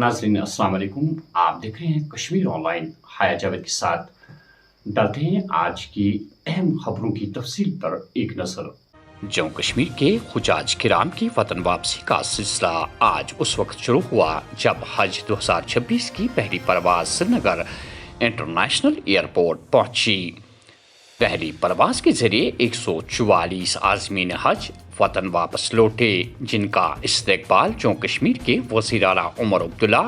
नाज़रीन अस्सलाम वालेकुम। आप देख रहे हैं कश्मीर ऑनलाइन। हाया जावेद के साथ डालते हैं आज की अहम खबरों की तफसील पर एक नज़र। जम्मू कश्मीर के हुजाज किराम की वतन वापसी का सिलसिला आज उस वक्त शुरू हुआ जब हज 2026 की पहली परवाज श्रीनगर इंटरनेशनल एयरपोर्ट पहुंची। पहली परवाज के जरिए 144 आज़मीन हज वतन वापस लौटे, जिनका इस्तकबाल जम्मू कश्मीर के वज़ीर आला उमर अब्दुल्ला,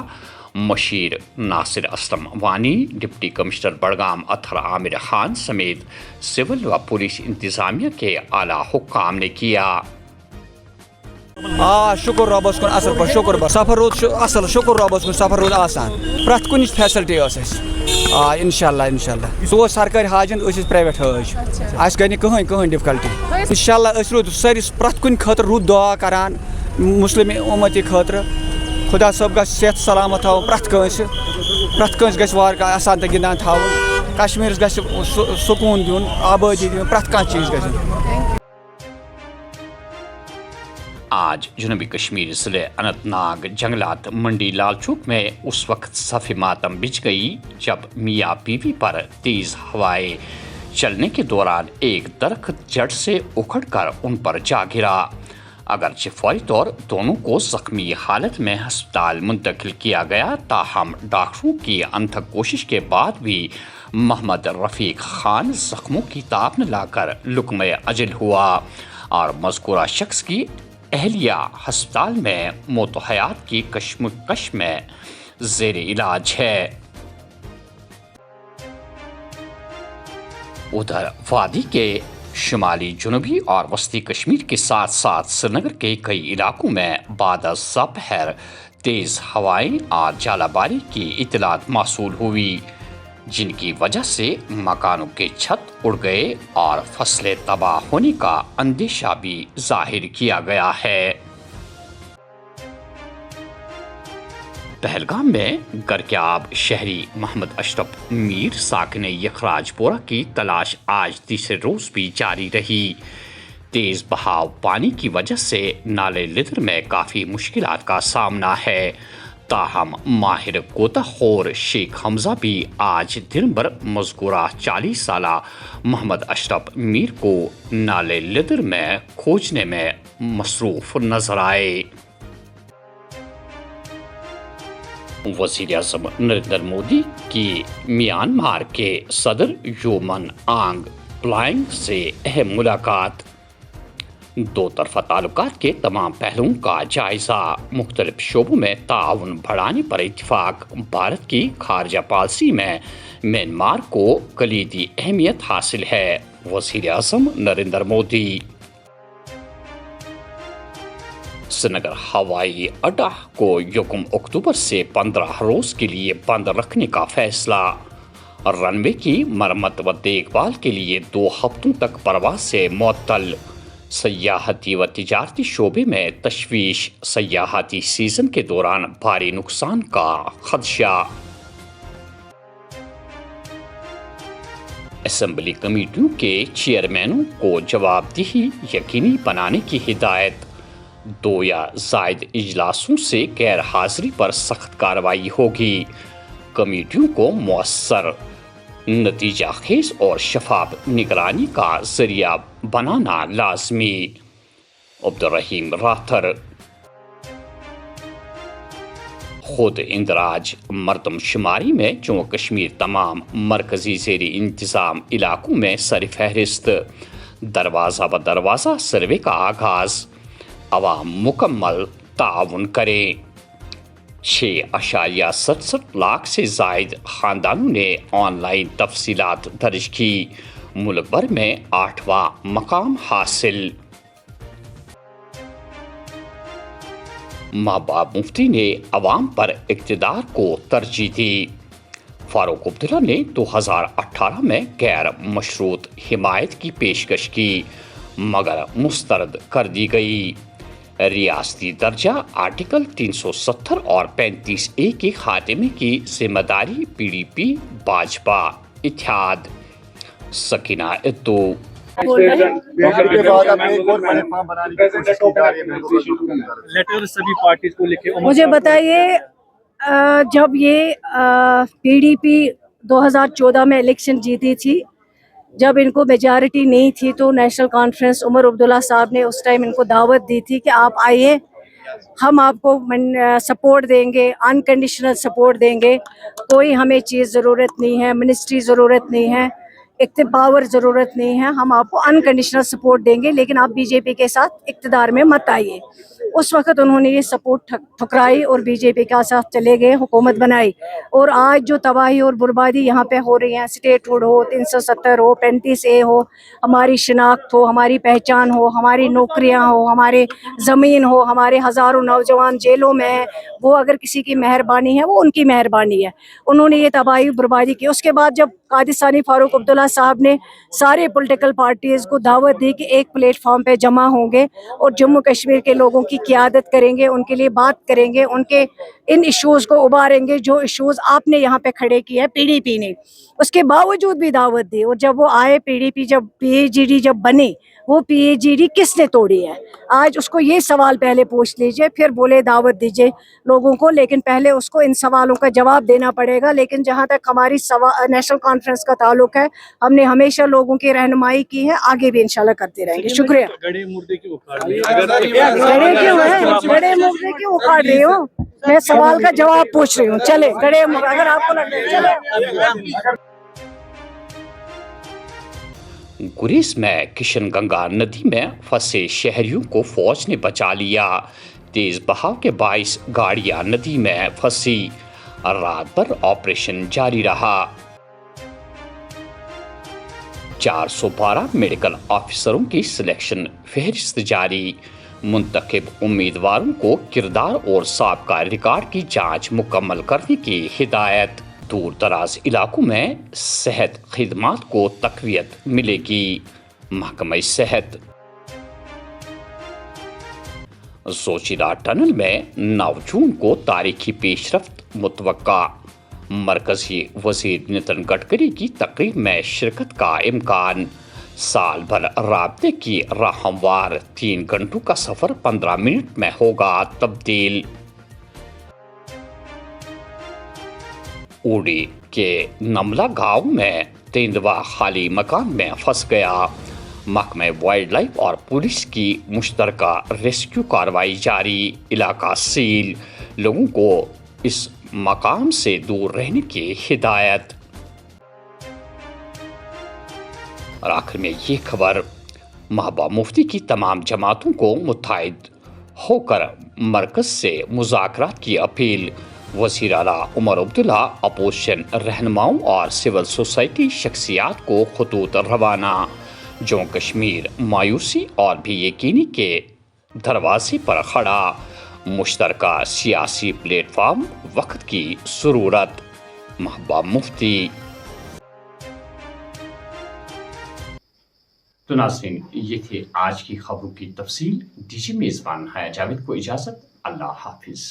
मशीर नासिर असलम वानी, डिप्टी कमिश्नर बड़गाम अतहर आमिर खान समेत सिविल व पुलिस इंतजामिया के आला हुक्काम ने किया। शुक्र रबस कुन असल पर शुक्र सफर रोज असल शुक्र रबस कुन सफर रोज आसान प्रत कुन फैसिलिटी इंशाल्लाह सो सरकारी हाज प्राइवेट हाज अस गई कहीं डिफिकल्टी इंशाल्लाह रोद सारी प्रत कुन खतर रुद दुआ करान मुस्लिम उम्मत खतर खुदा सब ग सेहत सलामत थो प्रत कंस आसान तो गिंदान थो कश्मीर ग सुकून दिन आबादी दिन प्रत कह चीज ग। आज जनूबी कश्मीर ज़िले अनंतनाग जंगलात मंडी लालचौक में उस वक्त सफ़े मातम बिछ गई जब मियाँ बीवी पर तेज़ हवाएं चलने के दौरान एक दरख्त जड़ से उखड़कर उन पर जा गिरा। अगरचे फौरी तौर दोनों को जख्मी हालत में हस्पताल मुंतकिल किया गया, ताहम डॉक्टरों की अनथक कोशिश के बाद भी मोहम्मद रफ़ीक खान जख्मों की ताब न लाकर लुक्मे अजल हुआ और मज़कूरा शख्स की अहलिया हस्पताल में मौत हयात की कश्मकश में ज़ेर इलाज है। उधर वादी के शुमाली जनूबी और वस्ती कश्मीर के साथ साथ श्रीनगर के कई इलाकों में बाद ज़पहर तेज़ हवाएं और जालाबारी की इतलात मौसूल हुई, जिनकी वजह से मकानों के छत उड़ गए और फसलें तबाह होने का अंदेशा भी जाहिर किया गया है। पहलगाम में गरक्याब शहरी मोहम्मद अशरफ मीर साकिन यखराजपोरा की तलाश आज तीसरे रोज भी जारी रही। तेज बहाव पानी की वजह से नाले लिदर में काफ़ी मुश्किलात का सामना है, ताहम माहिर गोताखोर शेख हमजा भी आज दिन भर मज़कूरा 40 साला मोहम्मद अशरफ मीर को नाले लिदर में खोजने में मसरूफ़ नजर आए। वज़ीर आज़म नरेंद्र मोदी की म्यांमार के सदर योमन आंग प्लाइंग से अहम मुलाकात। दो तरफा ताल्लुकात के तमाम पहलुओं का जायजा, मुख्तलिफ शोबों में ताउन बढ़ाने पर इत्तिफाक। भारत की खारजा पॉलिसी में म्यांमार को कलीदी अहमियत हासिल है, वज़ीर आज़म नरेंद्र मोदी। श्रीनगर हवाई अड्डा को 1 अक्टूबर से 15 रोज के लिए बंद रखने का फैसला। रनवे की मरम्मत व देखभाल के लिए 2 हफ्तों तक परवाज से मुअत्तल। सयाहती व तिजारती शोबे में तशवीश, सयाहती सीजन के दौरान भारी नुकसान का खदशा। असेंबली कमेटियों के चेयरमैनों को जवाबदेही यकीनी बनाने की हिदायत। 2 या ज़ायद इजलासों से गैर हाजिरी पर सख्त कार्रवाई होगी। कमेटियों को मुअस्सर, नतीजा खेज और शफाफ निगरानी का जरिया बनाना लाजमी। अब्दुर्रहीम राथर। खुद इंदराज मरदमशुमारी में जम्मू कश्मीर तमाम मरकजी ज़ेरी इंतज़ाम इलाकों में सर फहरिस्त। दरवाज़ा ब दरवाज़ा सर्वे का आगाज़। अवाम मुकम्मल ताउन करें। 6.67 लाख से जायद ख़ानदानों ने ऑनलाइन तफसीलात दर्ज की। मुल्क भर में 8वां मकाम हासिल। महबूब मुफ्ती ने अवाम पर इक़्तिदार को तरजीह दी। फारूक अब्दुल्ला ने 2018 में गैर मशरूत हिमायत की पेशकश की मगर मुस्तरद कर दी गई। रियासती दर्जा आर्टिकल 370 और 35A के खात्मे की जिम्मेदारी PDP भाजपा इत्तेहाद। सकीना इत्तू। लेटर सभी पार्टीज को लिखे। मुझे बताइए जब ये PDP 2014 में इलेक्शन जीती थी, जब इनको मेजॉरिटी नहीं थी तो नेशनल कॉन्फ्रेंस उमर अब्दुल्ला साहब ने उस टाइम इनको दावत दी थी कि आप आइए, हम आपको सपोर्ट देंगे, अनकंडीशनल सपोर्ट देंगे, कोई हमें चीज़ ज़रूरत नहीं है, मिनिस्ट्री ज़रूरत नहीं है, पावर ज़रूरत नहीं है, हम आपको अनकंडीशनल सपोर्ट देंगे, लेकिन आप बीजेपी के साथ इक़्तिदार में मत आइए। उस वक्त उन्होंने ये सपोर्ट ठुकराई और बीजेपी के साथ चले गए, हुकूमत बनाई। और आज जो तबाही और बर्बादी यहाँ पे हो रही है, स्टेट हुड हो, 370 हो, 35A हो, हमारी शिनाख्त हो, हमारी पहचान हो, हमारी नौकरियाँ हो, हमारे ज़मीन हो, हमारे हज़ारों नौजवान जेलों में हैं, वो अगर किसी की मेहरबानी है, वो उनकी मेहरबानी है। उन्होंने ये तबाही बर्बादी की। उसके बाद जब कादिसानी फारूक अब्दुल्ला साहब ने सारे पॉलिटिकल पार्टीज़ को दावत दी कि एक प्लेटफॉर्म पे जमा होंगे और जम्मू कश्मीर के लोगों की क़ियादत करेंगे, उनके लिए बात करेंगे, उनके इन इश्यूज़ को उबारेंगे जो इश्यूज़ आपने यहाँ पे खड़े किए हैं PDP ने, उसके बावजूद भी दावत दी। और जब वो आए PDP, जब PAGD जब बनी, वो PAGD किसने तोड़ी है? आज उसको ये सवाल पहले पूछ लीजिए, फिर बोले दावत दीजिए लोगों को, लेकिन पहले उसको इन सवालों का जवाब देना पड़ेगा। लेकिन जहाँ तक हमारी नेशनल कॉन्फ्रेंस का ताल्लुक है, हमने हमेशा लोगों की रहनुमाई की है, आगे भी इंशाल्लाह करते रहेंगे। शुक्रिया। गड़े मुर्दे की उखाड़ रही है। गड़े क्यों है? गड़े मुर्दे क्यों उखाड़ रही हो? मैं सवाल का जवाब पूछ रही हूँ। चले गड़े, अगर आपको लगता है चले। गुरेज में किशन गंगा नदी में फंसे शहरियों को फौज ने बचा लिया। तेज बहाव के बाइस गाड़ियां नदी में फंसी। रात भर ऑपरेशन जारी रहा। 412 मेडिकल ऑफिसरों की सिलेक्शन फहरिस्त जारी। मुंतखब उम्मीदवारों को किरदार और साबका रिकॉर्ड की जांच मुकम्मल करने की हिदायत। दूर दराज इलाकों में सेहत खिदमात को तक़वियत मिलेगी। महकमा सेहत। जोशीरा टनल में 9 जून को तारीखी पेशरफ्त मुतवक्का। मरकजी वज़ीर नितिन गडकरी की तकरीब में शिरकत का इम्कान। साल भर राब्ते की राह हमवार 3 घंटों का सफर 15 मिनट में होगा तब्दील। उड़ी के नमला गांव में तेंदुआ खाली मकान में फंस गया। महकमे वाइल्ड लाइफ और पुलिस की मुश्तरका रेस्क्यू कार्रवाई जारी। इलाका सील। लोगों को इस मकाम से दूर रहने की हिदायत। और आखिर में ये खबर, महबूबा मुफ्ती की तमाम जमातों को मुत्तहिद होकर मरकज से मुज़ाकरात की अपील। वज़ीर आला उमर अब्दुल्ला अपोजिशन रहनुमाओं और सिविल सोसाइटी शख्सियात को खतूत रवाना। जम्मू कश्मीर मायूसी और भी यकीनी के दरवाजे पर खड़ा। मुश्तरका सियासी प्लेटफार्म वक्त की ज़रूरत। महबूबा मुफ्ती। तो नाज़रीन, ये थे आज की खबरों की तफसील। दीजिए मेज़बान हाया जावेद को इजाज़त। अल्लाह हाफिज़।